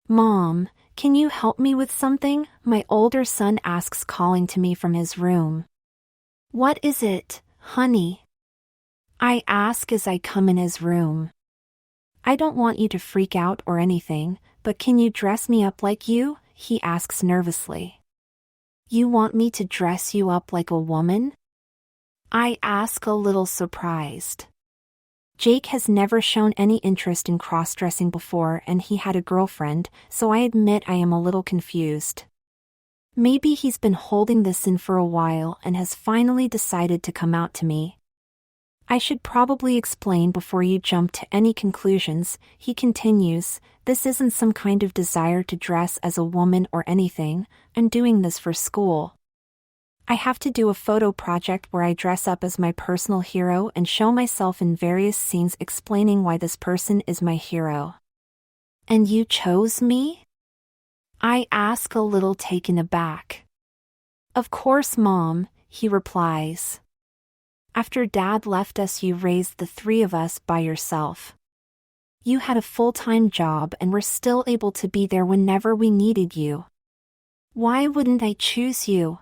Mom, can you help me with something? My older son asks, calling to me from his room. What is it, honey? I ask as I come in his room. I don't want you to freak out or anything, but can you dress me up like you? He asks nervously. You want me to dress you up like a woman? I ask, a little surprised. Jake has never shown any interest in cross-dressing before, and he had a girlfriend, so I admit I am a little confused. Maybe he's been holding this in for a while and has finally decided to come out to me. I should probably explain before you jump to any conclusions, he continues. This isn't some kind of desire to dress as a woman or anything. I'm doing this for school. I have to do a photo project where I dress up as my personal hero and show myself in various scenes explaining why this person is my hero. And you chose me? I ask, a little taken aback. Of course, Mom, he replies. After Dad left us, you raised the three of us by yourself. You had a full-time job and were still able to be there whenever we needed you. Why wouldn't I choose you?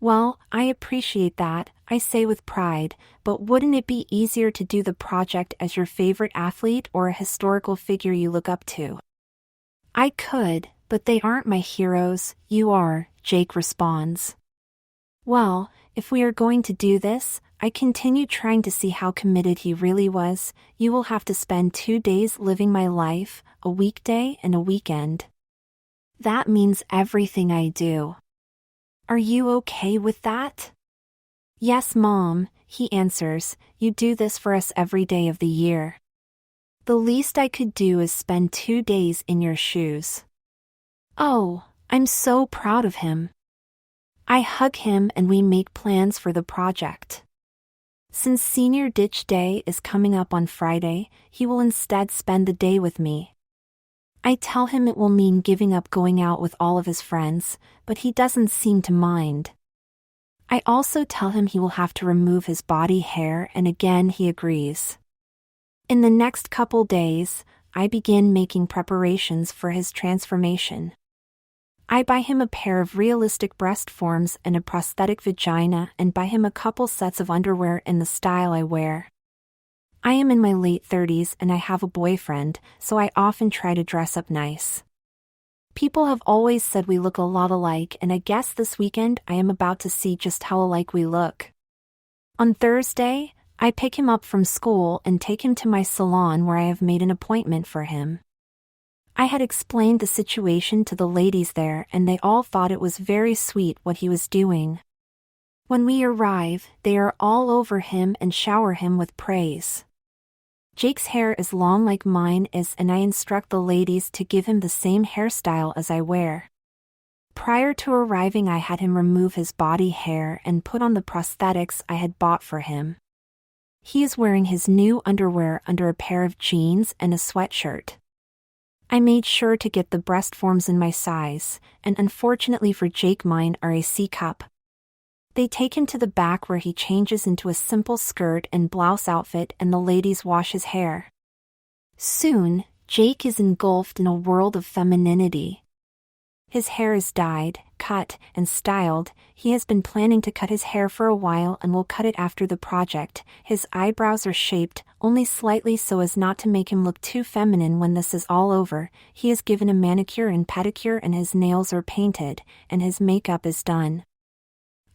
Well, I appreciate that, I say with pride, but wouldn't it be easier to do the project as your favorite athlete or a historical figure you look up to? I could, but they aren't my heroes. You are, Jake responds. Well, if we are going to do this, I continue trying to see how committed he really was. You will have to spend 2 days living my life, a weekday and a weekend. That means everything I do. Are you okay with that? Yes, Mom, he answers. You do this for us every day of the year. The least I could do is spend 2 days in your shoes. Oh, I'm so proud of him. I hug him and we make plans for the project. Since Senior Ditch Day is coming up on Friday, he will instead spend the day with me. I tell him it will mean giving up going out with all of his friends, but he doesn't seem to mind. I also tell him he will have to remove his body hair, and again he agrees. In the next couple days, I begin making preparations for his transformation. I buy him a pair of realistic breast forms and a prosthetic vagina, and buy him a couple sets of underwear in the style I wear. I am in my late 30s and I have a boyfriend, so I often try to dress up nice. People have always said we look a lot alike, and I guess this weekend I am about to see just how alike we look. On Thursday, I pick him up from school and take him to my salon where I have made an appointment for him. I had explained the situation to the ladies there and they all thought it was very sweet what he was doing. When we arrive, they are all over him and shower him with praise. Jake's hair is long like mine is, and I instruct the ladies to give him the same hairstyle as I wear. Prior to arriving, I had him remove his body hair and put on the prosthetics I had bought for him. He is wearing his new underwear under a pair of jeans and a sweatshirt. I made sure to get the breast forms in my size, and unfortunately for Jake, mine are a C-cup. They take him to the back where he changes into a simple skirt and blouse outfit, and the ladies wash his hair. Soon, Jake is engulfed in a world of femininity. His hair is dyed, cut, and styled. He has been planning to cut his hair for a while and will cut it after the project. His eyebrows are shaped, only slightly so as not to make him look too feminine when this is all over. He is given a manicure and pedicure and his nails are painted, and his makeup is done.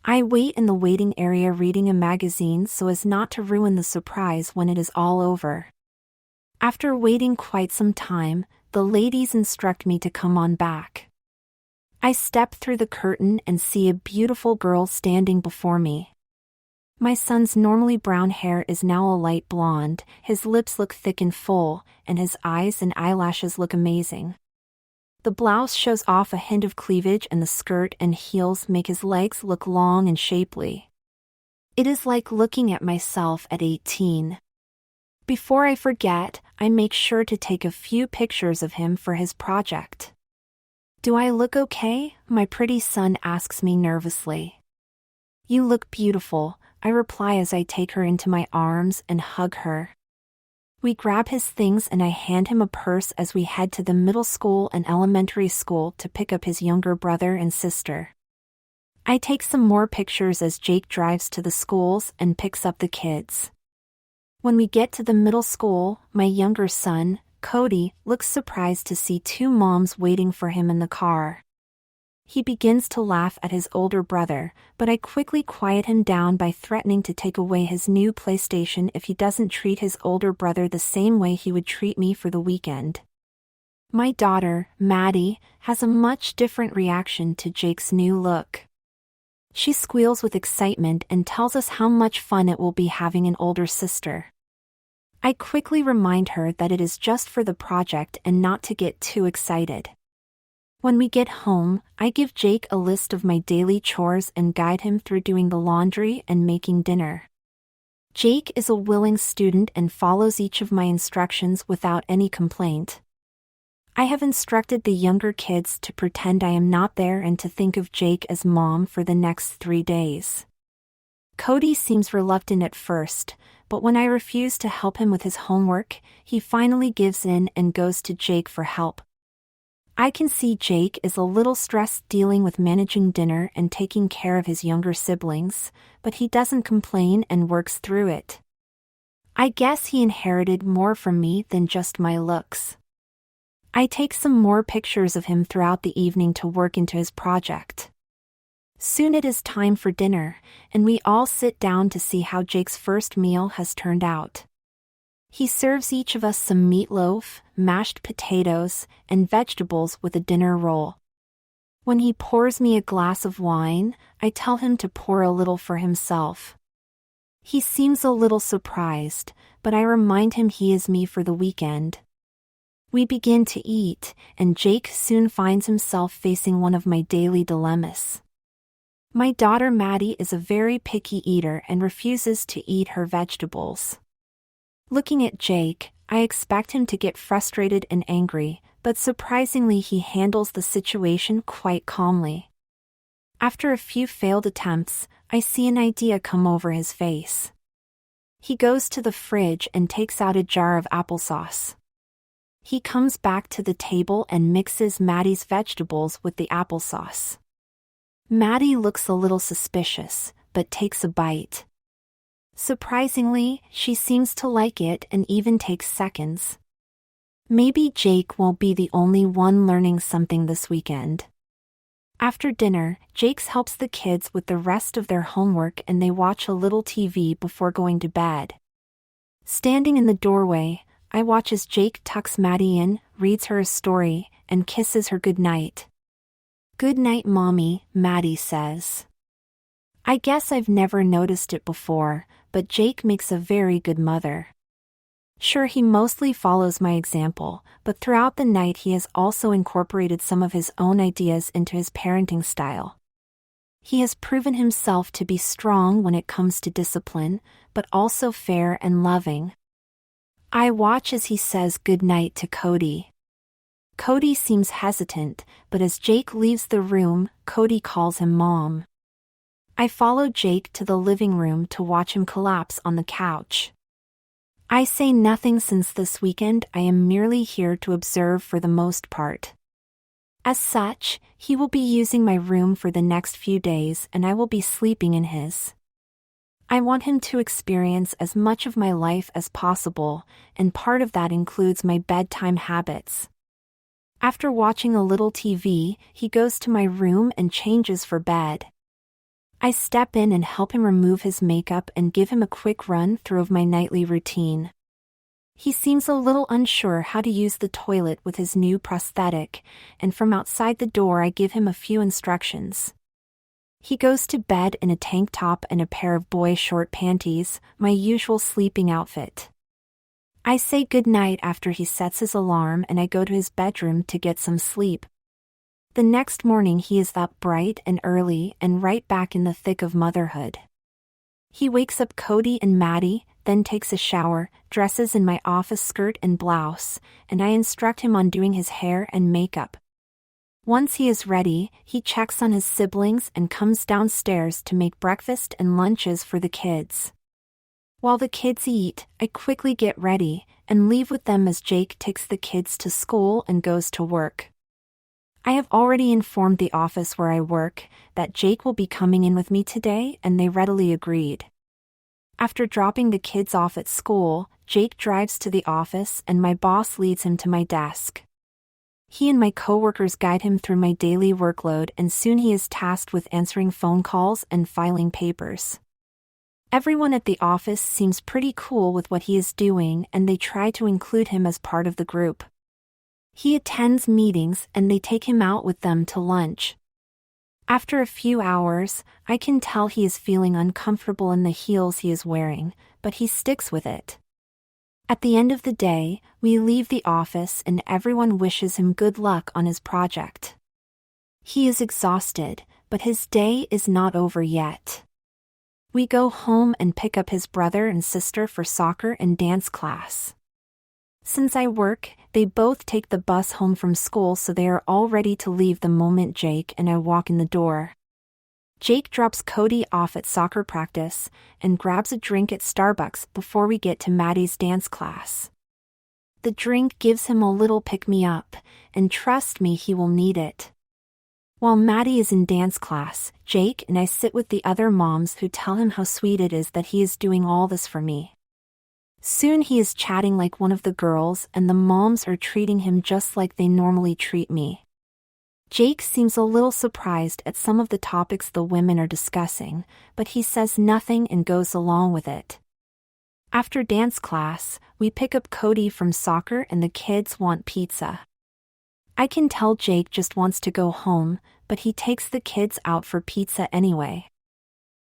I wait in the waiting area reading a magazine so as not to ruin the surprise when it is all over. After waiting quite some time, the ladies instruct me to come on back. I step through the curtain and see a beautiful girl standing before me. My son's normally brown hair is now a light blonde, his lips look thick and full, and his eyes and eyelashes look amazing. The blouse shows off a hint of cleavage and the skirt and heels make his legs look long and shapely. It is like looking at myself at 18. Before I forget, I make sure to take a few pictures of him for his project. Do I look okay? My pretty son asks me nervously. You look beautiful, I reply as I take her into my arms and hug her. We grab his things and I hand him a purse as we head to the middle school and elementary school to pick up his younger brother and sister. I take some more pictures as Jake drives to the schools and picks up the kids. When we get to the middle school, my younger son, Cody, looks surprised to see two moms waiting for him in the car. He begins to laugh at his older brother, but I quickly quiet him down by threatening to take away his new PlayStation if he doesn't treat his older brother the same way he would treat me for the weekend. My daughter, Maddie, has a much different reaction to Jake's new look. She squeals with excitement and tells us how much fun it will be having an older sister. I quickly remind her that it is just for the project and not to get too excited. When we get home, I give Jake a list of my daily chores and guide him through doing the laundry and making dinner. Jake is a willing student and follows each of my instructions without any complaint. I have instructed the younger kids to pretend I am not there and to think of Jake as mom for the next 3 days. Cody seems reluctant at first, but when I refuse to help him with his homework, he finally gives in and goes to Jake for help. I can see Jake is a little stressed dealing with managing dinner and taking care of his younger siblings, but he doesn't complain and works through it. I guess he inherited more from me than just my looks. I take some more pictures of him throughout the evening to work into his project. Soon it is time for dinner, and we all sit down to see how Jake's first meal has turned out. He serves each of us some meatloaf, mashed potatoes, and vegetables with a dinner roll. When he pours me a glass of wine, I tell him to pour a little for himself. He seems a little surprised, but I remind him he is me for the weekend. We begin to eat, and Jake soon finds himself facing one of my daily dilemmas. My daughter Maddie is a very picky eater and refuses to eat her vegetables. Looking at Jake, I expect him to get frustrated and angry, but surprisingly he handles the situation quite calmly. After a few failed attempts, I see an idea come over his face. He goes to the fridge and takes out a jar of applesauce. He comes back to the table and mixes Maddie's vegetables with the applesauce. Maddie looks a little suspicious, but takes a bite. Surprisingly, she seems to like it and even takes seconds. Maybe Jake won't be the only one learning something this weekend. After dinner, Jake helps the kids with the rest of their homework and they watch a little TV before going to bed. Standing in the doorway, I watch as Jake tucks Maddie in, reads her a story, and kisses her goodnight. "Good night, Mommy," Maddie says. I guess I've never noticed it before, but Jake makes a very good mother. Sure, he mostly follows my example, but throughout the night he has also incorporated some of his own ideas into his parenting style. He has proven himself to be strong when it comes to discipline, but also fair and loving. I watch as he says goodnight to Cody. Cody seems hesitant, but as Jake leaves the room, Cody calls him Mom. I follow Jake to the living room to watch him collapse on the couch. I say nothing since this weekend I am merely here to observe for the most part. As such, he will be using my room for the next few days and I will be sleeping in his. I want him to experience as much of my life as possible, and part of that includes my bedtime habits. After watching a little TV, he goes to my room and changes for bed. I step in and help him remove his makeup and give him a quick run through of my nightly routine. He seems a little unsure how to use the toilet with his new prosthetic, and from outside the door I give him a few instructions. He goes to bed in a tank top and a pair of boy short panties, my usual sleeping outfit. I say goodnight after he sets his alarm and I go to his bedroom to get some sleep. The next morning he is up bright and early and right back in the thick of motherhood. He wakes up Cody and Maddie, then takes a shower, dresses in my office skirt and blouse, and I instruct him on doing his hair and makeup. Once he is ready, he checks on his siblings and comes downstairs to make breakfast and lunches for the kids. While the kids eat, I quickly get ready, and leave with them as Jake takes the kids to school and goes to work. I have already informed the office where I work that Jake will be coming in with me today, and they readily agreed. After dropping the kids off at school, Jake drives to the office and my boss leads him to my desk. He and my coworkers guide him through my daily workload, and soon he is tasked with answering phone calls and filing papers. Everyone at the office seems pretty cool with what he is doing, and they try to include him as part of the group. He attends meetings and they take him out with them to lunch. After a few hours, I can tell he is feeling uncomfortable in the heels he is wearing, but he sticks with it. At the end of the day, we leave the office and everyone wishes him good luck on his project. He is exhausted, but his day is not over yet. We go home and pick up his brother and sister for soccer and dance class. Since I work, they both take the bus home from school, so they are all ready to leave the moment Jake and I walk in the door. Jake drops Cody off at soccer practice and grabs a drink at Starbucks before we get to Maddie's dance class. The drink gives him a little pick-me-up, and trust me, he will need it. While Maddie is in dance class, Jake and I sit with the other moms who tell him how sweet it is that he is doing all this for me. Soon he is chatting like one of the girls, and the moms are treating him just like they normally treat me. Jake seems a little surprised at some of the topics the women are discussing, but he says nothing and goes along with it. After dance class, we pick up Cody from soccer and the kids want pizza. I can tell Jake just wants to go home, but he takes the kids out for pizza anyway.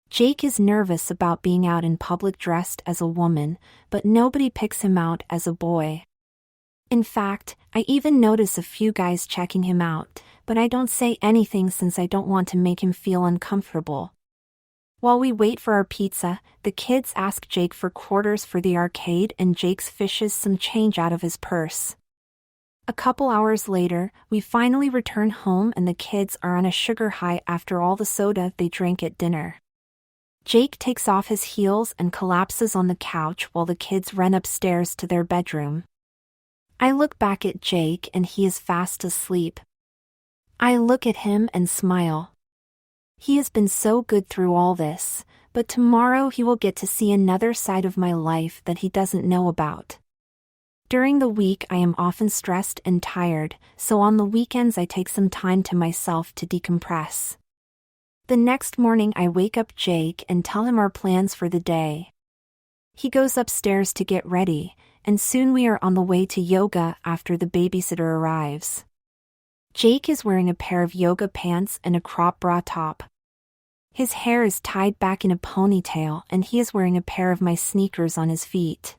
Jake is nervous about being out in public dressed as a woman, but nobody picks him out as a boy. In fact, I even notice a few guys checking him out, but I don't say anything since I don't want to make him feel uncomfortable. While we wait for our pizza, the kids ask Jake for quarters for the arcade, and Jake fishes some change out of his purse. A couple hours later, we finally return home and the kids are on a sugar high after all the soda they drank at dinner. Jake takes off his heels and collapses on the couch while the kids run upstairs to their bedroom. I look back at Jake and he is fast asleep. I look at him and smile. He has been so good through all this, but tomorrow he will get to see another side of my life that he doesn't know about. During the week I am often stressed and tired, so on the weekends I take some time to myself to decompress. The next morning I wake up Jake and tell him our plans for the day. He goes upstairs to get ready, and soon we are on the way to yoga after the babysitter arrives. Jake is wearing a pair of yoga pants and a crop bra top. His hair is tied back in a ponytail and he is wearing a pair of my sneakers on his feet.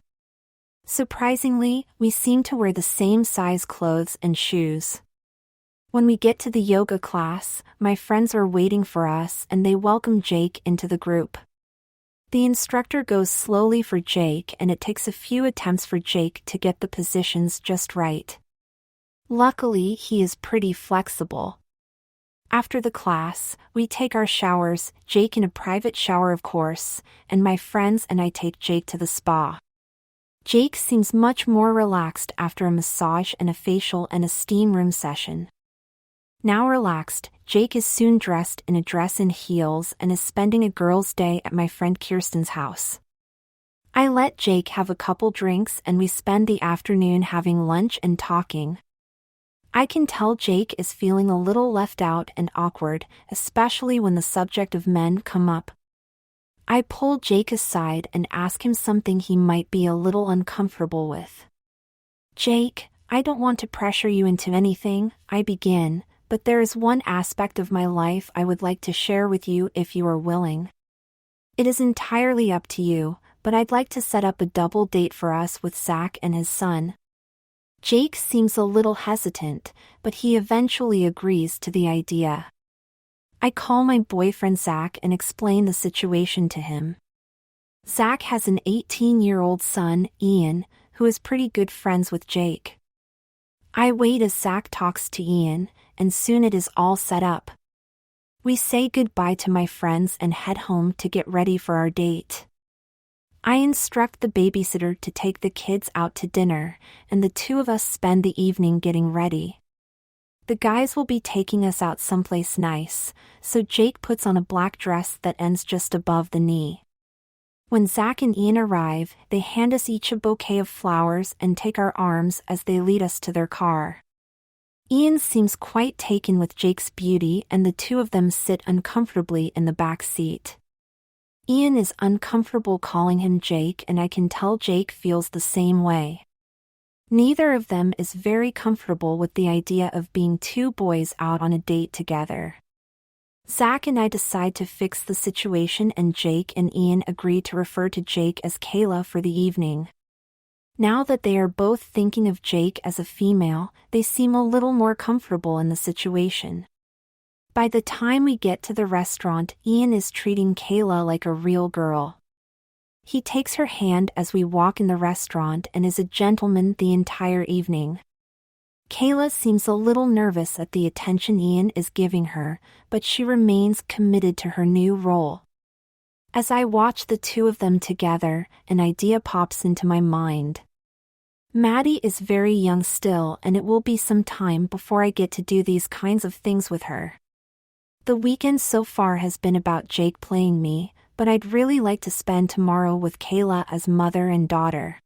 Surprisingly, we seem to wear the same size clothes and shoes. When we get to the yoga class, my friends are waiting for us and they welcome Jake into the group. The instructor goes slowly for Jake and it takes a few attempts for Jake to get the positions just right. Luckily, he is pretty flexible. After the class, we take our showers, Jake in a private shower of course, and my friends and I take Jake to the spa. Jake seems much more relaxed after a massage and a facial and a steam room session. Now relaxed, Jake is soon dressed in a dress and heels and is spending a girls' day at my friend Kirsten's house. I let Jake have a couple drinks and we spend the afternoon having lunch and talking. I can tell Jake is feeling a little left out and awkward, especially when the subject of men come up. I pull Jake aside and ask him something he might be a little uncomfortable with. Jake, I don't want to pressure you into anything, I begin, but there is one aspect of my life I would like to share with you if you are willing. It is entirely up to you, but I'd like to set up a double date for us with Zach and his son. Jake seems a little hesitant, but he eventually agrees to the idea. I call my boyfriend Zach and explain the situation to him. Zach has an 18-year-old son, Ian, who is pretty good friends with Jake. I wait as Zach talks to Ian, and soon it is all set up. We say goodbye to my friends and head home to get ready for our date. I instruct the babysitter to take the kids out to dinner, and the two of us spend the evening getting ready. The guys will be taking us out someplace nice, so Jake puts on a black dress that ends just above the knee. When Zach and Ian arrive, they hand us each a bouquet of flowers and take our arms as they lead us to their car. Ian seems quite taken with Jake's beauty, and the two of them sit uncomfortably in the back seat. Ian is uncomfortable calling him Jake, and I can tell Jake feels the same way. Neither of them is very comfortable with the idea of being two boys out on a date together. Zach and I decide to fix the situation, and Jake and Ian agree to refer to Jake as Kayla for the evening. Now that they are both thinking of Jake as a female, they seem a little more comfortable in the situation. By the time we get to the restaurant, Ian is treating Kayla like a real girl. He takes her hand as we walk in the restaurant and is a gentleman the entire evening. Kayla seems a little nervous at the attention Ian is giving her, but she remains committed to her new role. As I watch the two of them together, an idea pops into my mind. Maddie is very young still, and it will be some time before I get to do these kinds of things with her. The weekend so far has been about Jake playing me, but I'd really like to spend tomorrow with Kayla as mother and daughter.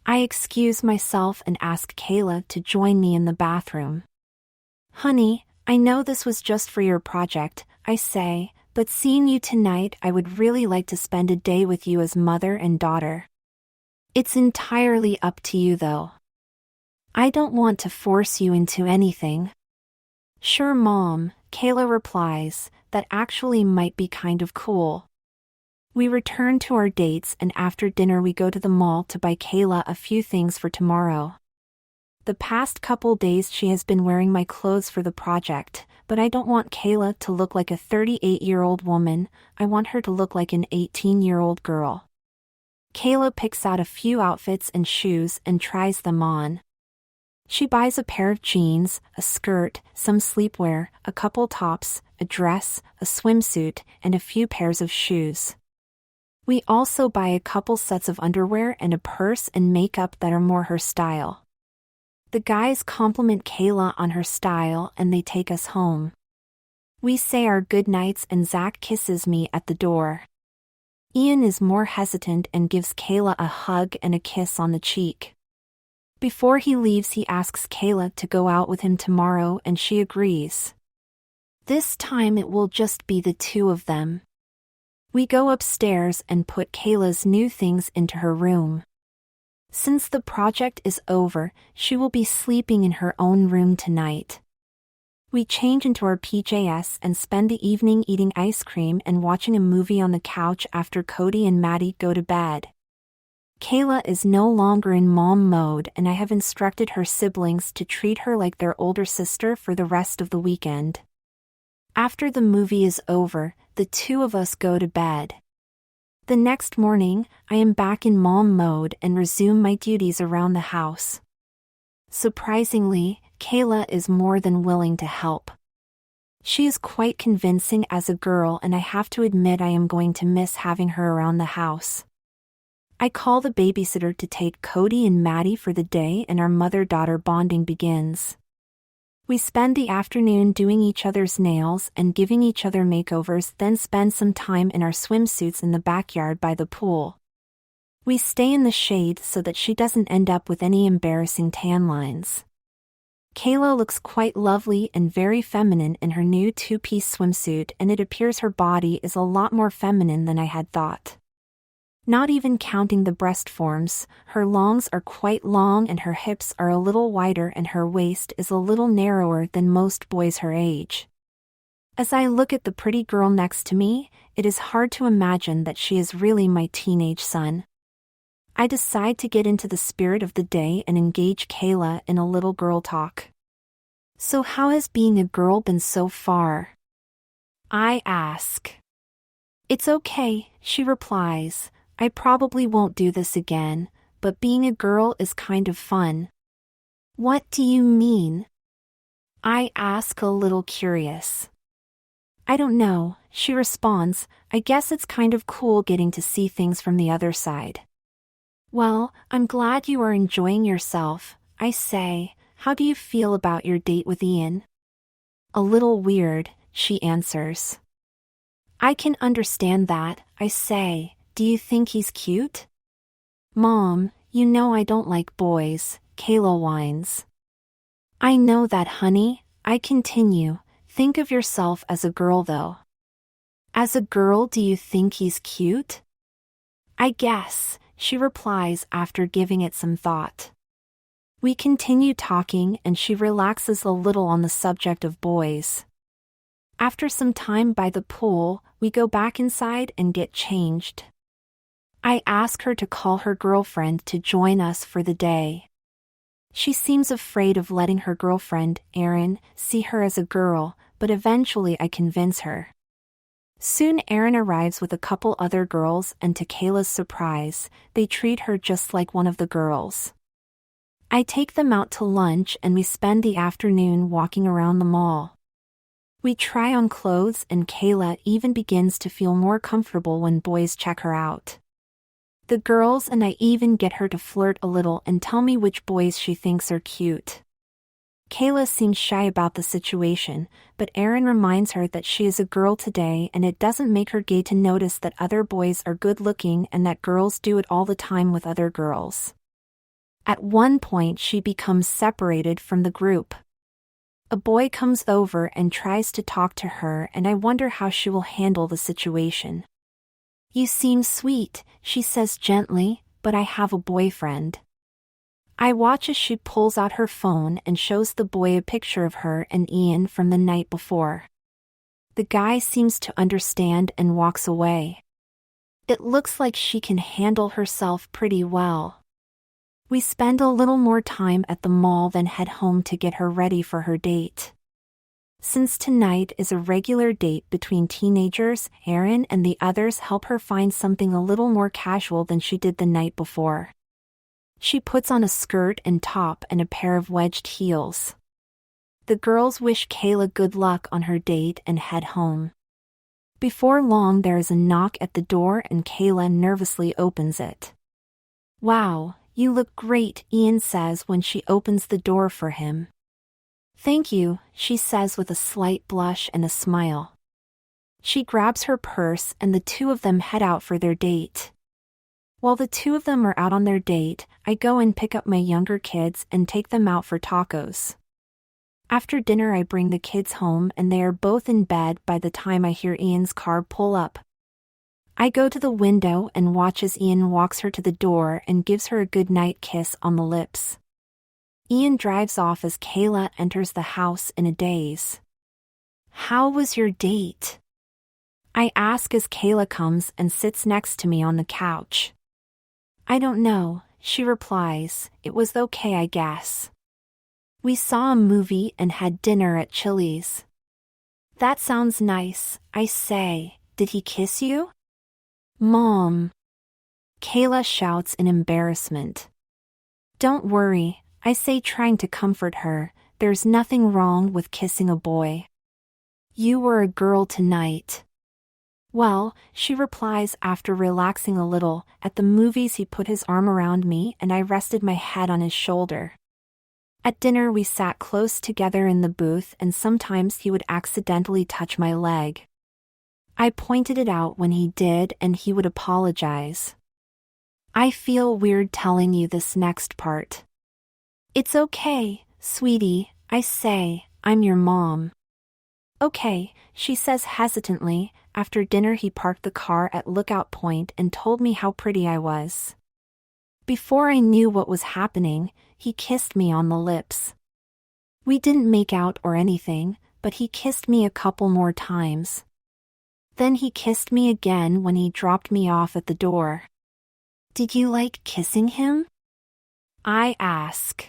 I excuse myself and ask Kayla to join me in the bathroom. "Honey, I know this was just for your project," I say, "but seeing you tonight, I would really like to spend a day with you as mother and daughter." "It's entirely up to you though. I don't want to force you into anything." "Sure, Mom," Kayla replies, "that actually might be kind of cool." We return to our dates, and after dinner we go to the mall to buy Kayla a few things for tomorrow. The past couple days she has been wearing my clothes for the project, but I don't want Kayla to look like a 38-year-old woman, I want her to look like an 18-year-old girl. Kayla picks out a few outfits and shoes and tries them on. She buys a pair of jeans, a skirt, some sleepwear, a couple tops, a dress, a swimsuit, and a few pairs of shoes. We also buy a couple sets of underwear and a purse and makeup that are more her style. The guys compliment Kayla on her style and they take us home. We say our goodnights and Zach kisses me at the door. Ian is more hesitant and gives Kayla a hug and a kiss on the cheek. Before he leaves, he asks Kayla to go out with him tomorrow, and she agrees. This time it will just be the two of them. We go upstairs and put Kayla's new things into her room. Since the project is over, she will be sleeping in her own room tonight. We change into our PJs and spend the evening eating ice cream and watching a movie on the couch after Cody and Maddie go to bed. Kayla is no longer in mom mode, and I have instructed her siblings to treat her like their older sister for the rest of the weekend. After the movie is over, the two of us go to bed. The next morning, I am back in mom mode and resume my duties around the house. Surprisingly, Kayla is more than willing to help. She is quite convincing as a girl, and I have to admit I am going to miss having her around the house. I call the babysitter to take Cody and Maddie for the day, and our mother-daughter bonding begins. We spend the afternoon doing each other's nails and giving each other makeovers, then spend some time in our swimsuits in the backyard by the pool. We stay in the shade so that she doesn't end up with any embarrassing tan lines. Kayla looks quite lovely and very feminine in her new two-piece swimsuit, and it appears her body is a lot more feminine than I had thought. Not even counting the breast forms, her longs are quite long and her hips are a little wider and her waist is a little narrower than most boys her age. As I look at the pretty girl next to me, it is hard to imagine that she is really my teenage son. I decide to get into the spirit of the day and engage Kayla in a little girl talk. "So how has being a girl been so far?" I ask. "It's okay," she replies. "I probably won't do this again, but being a girl is kind of fun." "What do you mean?" I ask, a little curious. I don't know, she responds. I guess it's kind of cool getting to see things from the other side. Well, I'm glad you are enjoying yourself, I say. How do you feel about your date with Ian? A little weird, she answers. I can understand that, I say. Do you think he's cute? Mom, you know I don't like boys, Kayla whines. I know that, honey, I continue. Think of yourself as a girl though. As a girl, do you think he's cute? I guess, she replies after giving it some thought. We continue talking and she relaxes a little on the subject of boys. After some time by the pool, we go back inside and get changed. I ask her to call her girlfriend to join us for the day. She seems afraid of letting her girlfriend, Erin, see her as a girl, but eventually I convince her. Soon Erin arrives with a couple other girls and to Kayla's surprise, they treat her just like one of the girls. I take them out to lunch and we spend the afternoon walking around the mall. We try on clothes and Kayla even begins to feel more comfortable when boys check her out. The girls and I even get her to flirt a little and tell me which boys she thinks are cute. Kayla seems shy about the situation, but Erin reminds her that she is a girl today and it doesn't make her gay to notice that other boys are good looking and that girls do it all the time with other girls. At one point she becomes separated from the group. A boy comes over and tries to talk to her and I wonder how she will handle the situation. You seem sweet, she says gently, but I have a boyfriend. I watch as she pulls out her phone and shows the boy a picture of her and Ian from the night before. The guy seems to understand and walks away. It looks like she can handle herself pretty well. We spend a little more time at the mall then head home to get her ready for her date. Since tonight is a regular date between teenagers, Erin and the others help her find something a little more casual than she did the night before. She puts on a skirt and top and a pair of wedged heels. The girls wish Kayla good luck on her date and head home. Before long there is a knock at the door and Kayla nervously opens it. Wow, you look great, Ian says when she opens the door for him. Thank you, she says with a slight blush and a smile. She grabs her purse and the two of them head out for their date. While the two of them are out on their date, I go and pick up my younger kids and take them out for tacos. After dinner I bring the kids home and they are both in bed by the time I hear Ian's car pull up. I go to the window and watch as Ian walks her to the door and gives her a goodnight kiss on the lips. Ian drives off as Kayla enters the house in a daze. How was your date? I ask as Kayla comes and sits next to me on the couch. I don't know, she replies. It was okay, I guess. We saw a movie and had dinner at Chili's. That sounds nice, I say. Did he kiss you? Mom. Kayla shouts in embarrassment. Don't worry, I say trying to comfort her, there's nothing wrong with kissing a boy. You were a girl tonight. Well, she replies after relaxing a little. At the movies he put his arm around me and I rested my head on his shoulder. At dinner we sat close together in the booth and sometimes he would accidentally touch my leg. I pointed it out when he did and he would apologize. I feel weird telling you this next part. It's okay, sweetie, I say, I'm your mom. Okay, she says hesitantly. After dinner he parked the car at Lookout Point and told me how pretty I was. Before I knew what was happening, he kissed me on the lips. We didn't make out or anything, but he kissed me a couple more times. Then he kissed me again when he dropped me off at the door. Did you like kissing him? I ask.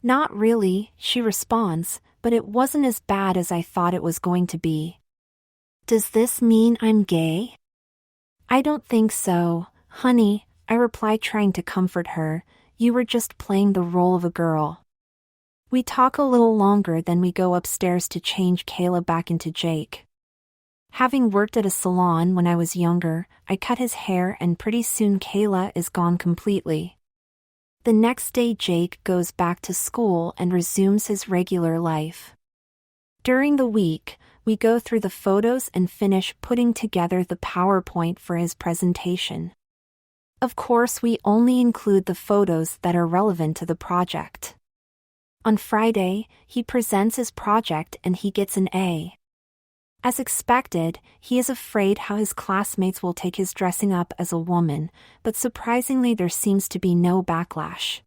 Not really, she responds, but it wasn't as bad as I thought it was going to be. Does this mean I'm gay? I don't think so, honey, I reply trying to comfort her. You were just playing the role of a girl. We talk a little longer then we go upstairs to change Kayla back into Jake. Having worked at a salon when I was younger, I cut his hair and pretty soon Kayla is gone completely. The next day Jake goes back to school and resumes his regular life. During the week, we go through the photos and finish putting together the PowerPoint for his presentation. Of course, we only include the photos that are relevant to the project. On Friday, he presents his project and he gets an A. As expected, he is afraid how his classmates will take his dressing up as a woman, but surprisingly there seems to be no backlash.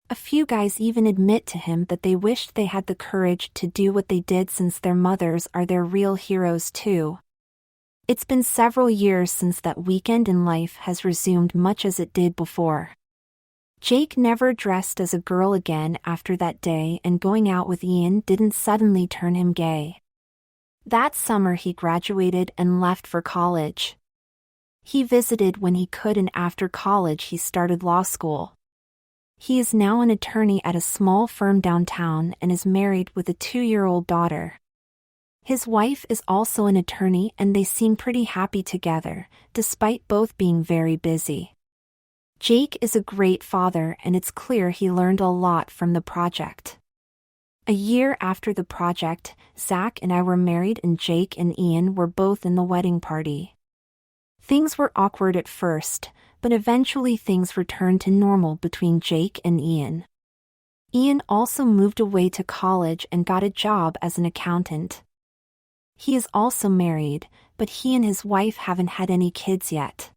A few guys even admit to him that they wished they had the courage to do what they did since their mothers are their real heroes too. It's been several years since that weekend in life has resumed much as it did before. Jake never dressed as a girl again after that day, and going out with Ian didn't suddenly turn him gay. That summer he graduated and left for college. He visited when he could, and after college he started law school. He is now an attorney at a small firm downtown and is married with a 2-year-old daughter. His wife is also an attorney and they seem pretty happy together, despite both being very busy. Jake is a great father and it's clear he learned a lot from the project. A year after the project, Zach and I were married and Jake and Ian were both in the wedding party. Things were awkward at first, but eventually things returned to normal between Jake and Ian. Ian also moved away to college and got a job as an accountant. He is also married, but he and his wife haven't had any kids yet.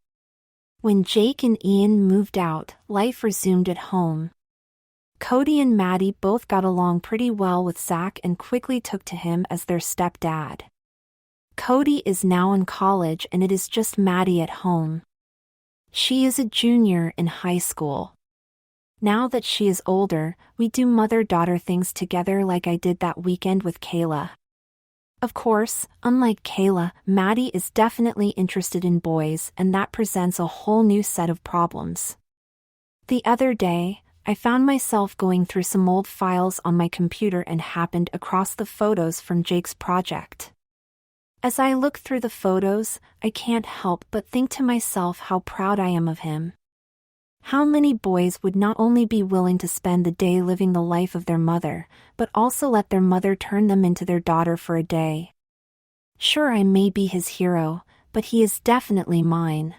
When Jake and Ian moved out, life resumed at home. Cody and Maddie both got along pretty well with Zach and quickly took to him as their stepdad. Cody is now in college and it is just Maddie at home. She is a junior in high school. Now that she is older, we do mother-daughter things together like I did that weekend with Kayla. Of course, unlike Kayla, Maddie is definitely interested in boys and that presents a whole new set of problems. The other day, I found myself going through some old files on my computer and happened across the photos from Jake's project. As I look through the photos, I can't help but think to myself how proud I am of him. How many boys would not only be willing to spend the day living the life of their mother, but also let their mother turn them into their daughter for a day? Sure, I may be his hero, but he is definitely mine.